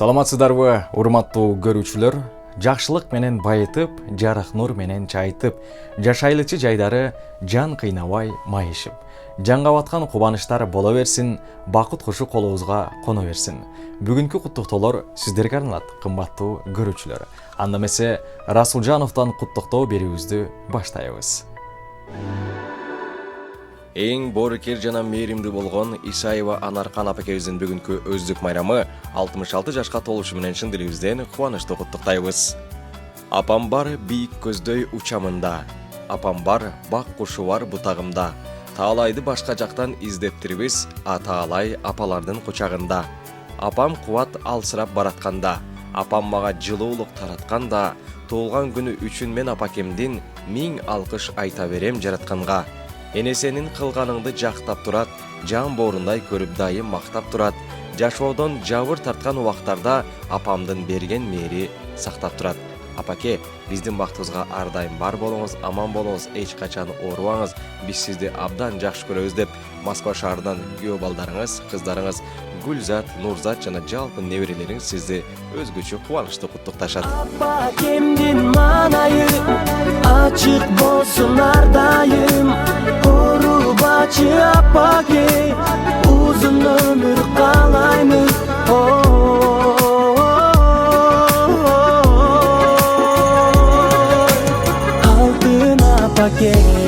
Саламатсыздарбы, урматтуу көрүүчүлөр? Жакшылык менен байытып, жарык нур менен чайытып, жашайлычы жайдары жан кыйнабай майышып. Жанга баткан кубанычтар боло берсин, бакыт кушу колубузга коно берсин. Бүгүнкү куттуктоолор сиздерге арналат, кымбаттуу көрүүчүлөр. Анда эмесе Расулжановдон куттуктоо берүүбүздү баштайбыз. Эң боорукер жана мээримдүү болгон Исаева Анаркан апакебиздин бүгүнкү өздүк майрамы 66 жашка толушу менен чын дилибизден кубанычтуу куттуктайбыз. Апам бар бийик көздөй учамында, апам бар бак кушу бар бутагымда. Таалайды башка жактан издептирбиз, таалай апалардын кучагында. Апам кубат алсырап баратканда, апам мага жылуулук таратканда, туулган күнү үчүн мен апакемдин 1000 алкыш айта берем жаратканга. Энесенин кылганыңды жактап турат, жан боорундай көрүп дайым мактап турат. Жашоодон жабыр тарткан убактарда апамдын берген мээри сактап турат. Апаке, биздин бактыбызга ар дайым бар болуңуз, аман болуңуз, эч качан оорубаңыз. Биз сизди абдан жакшы көрөбүз деп Москва шаарынан күйөө балдарыңыз, кыздарыңыз Гүлзат, Нурзат жана жалпы неберелериңиз сизди өзгөчө кубанычтуу куттукташат. Апакемдин маанайы ачык болсун ар дайым. Урубачы апаке, узун өмүр каалаймыз. Алтын апаке.